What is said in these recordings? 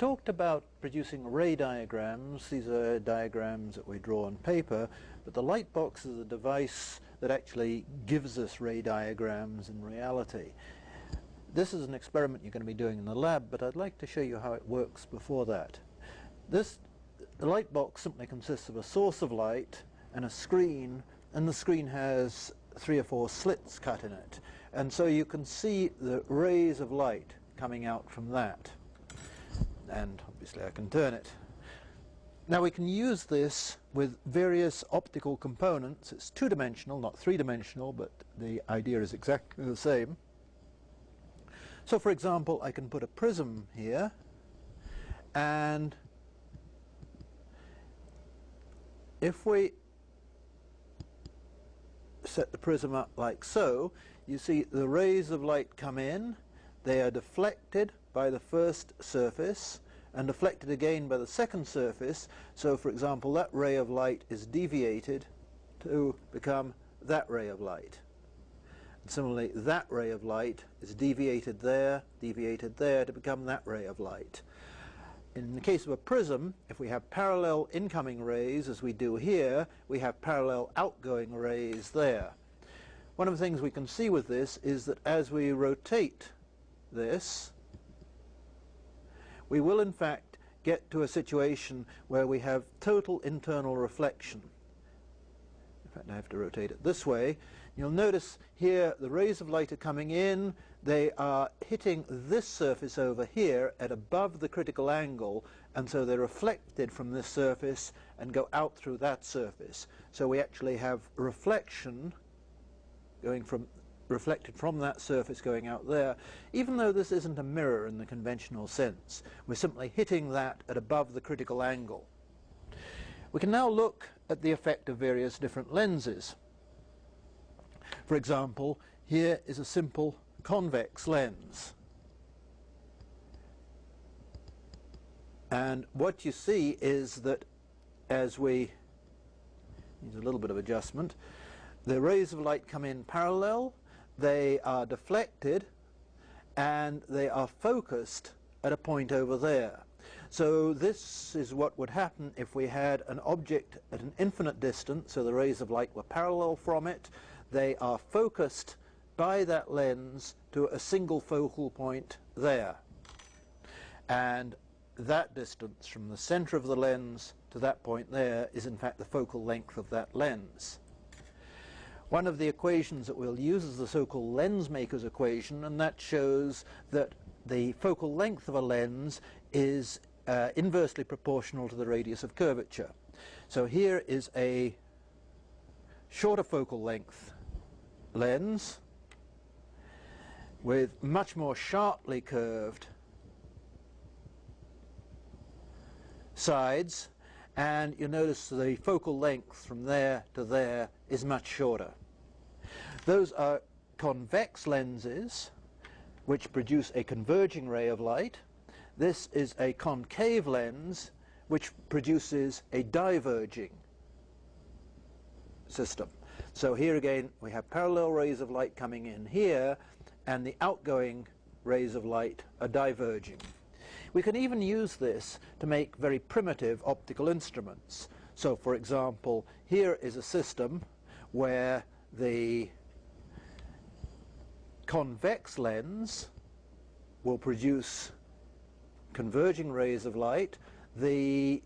talked about producing ray diagrams. These are diagrams that we draw on paper, but the light box is a device that actually gives us ray diagrams in reality. This is an experiment you're going to be doing in the lab, but I'd like to show you how it works before that. The light box simply consists of a source of light and a screen, and the screen has 3 or 4 slits cut in it. And so you can see the rays of light coming out from that. And obviously I can turn it. Now we can use this with various optical components. It's 2-dimensional, not 3-dimensional, but the idea is exactly the same. So for example, I can put a prism here, and if we set the prism up like so, you see the rays of light come in, they are deflected by the first surface and deflected again by the second surface. So for example, that ray of light is deviated to become that ray of light. And similarly, that ray of light is deviated there to become that ray of light. In the case of a prism, if we have parallel incoming rays, as we do here, we have parallel outgoing rays there. One of the things we can see with this is that as we rotate this, we will in fact get to a situation where we have total internal reflection. In fact, I have to rotate it this way. You'll notice here the rays of light are coming in, they are hitting this surface over here at above the critical angle, and so they're reflected from this surface and go out through that surface. So we actually have reflection reflected from that surface going out there, even though this isn't a mirror in the conventional sense. We're simply hitting that at above the critical angle. We can now look at the effect of various different lenses. For example, here is a simple convex lens. And what you see is that as we use a little bit of adjustment, the rays of light come in parallel, they are deflected, and they are focused at a point over there. So this is what would happen if we had an object at an infinite distance, so the rays of light were parallel from it. They are focused by that lens to a single focal point there. And that distance from the center of the lens to that point there is in fact the focal length of that lens. One of the equations that we'll use is the so-called lens maker's equation, and that shows that the focal length of a lens is inversely proportional to the radius of curvature. So here is a shorter focal length lens with much more sharply curved sides, and you notice the focal length from there to there is much shorter. Those are convex lenses which produce a converging ray of light. This is a concave lens which produces a diverging system. So here again we have parallel rays of light coming in here, and the outgoing rays of light are diverging. We can even use this to make very primitive optical instruments. So for example, here is a system where the convex lens will produce converging rays of light. The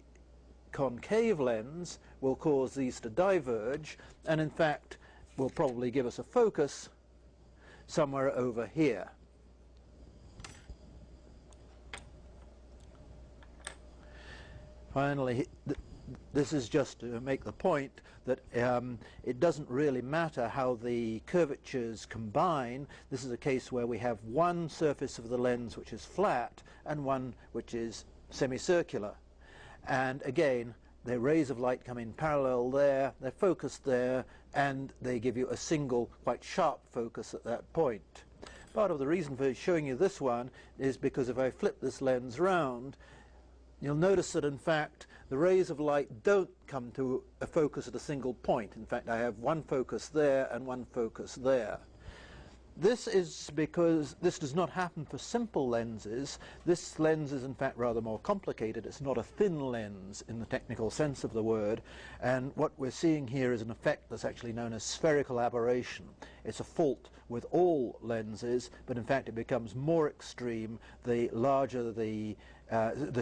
concave lens will cause these to diverge, and in fact will probably give us a focus somewhere over here. Finally, this is just to make the point that it doesn't really matter how the curvatures combine. This is a case where we have one surface of the lens which is flat and one which is semicircular. And again, the rays of light come in parallel there, they're focused there, and they give you a single, quite sharp focus at that point. Part of the reason for showing you this one is because if I flip this lens round, you'll notice that in fact the rays of light don't come to a focus at a single point. In fact, I have one focus there and one focus there. This is because this does not happen for simple lenses. This lens is in fact rather more complicated. It's not a thin lens in the technical sense of the word, and what we're seeing here is an effect that's actually known as spherical aberration. It's a fault with all lenses, but in fact it becomes more extreme the larger the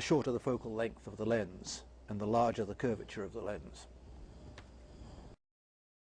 shorter the focal length of the lens and the larger the curvature of the lens.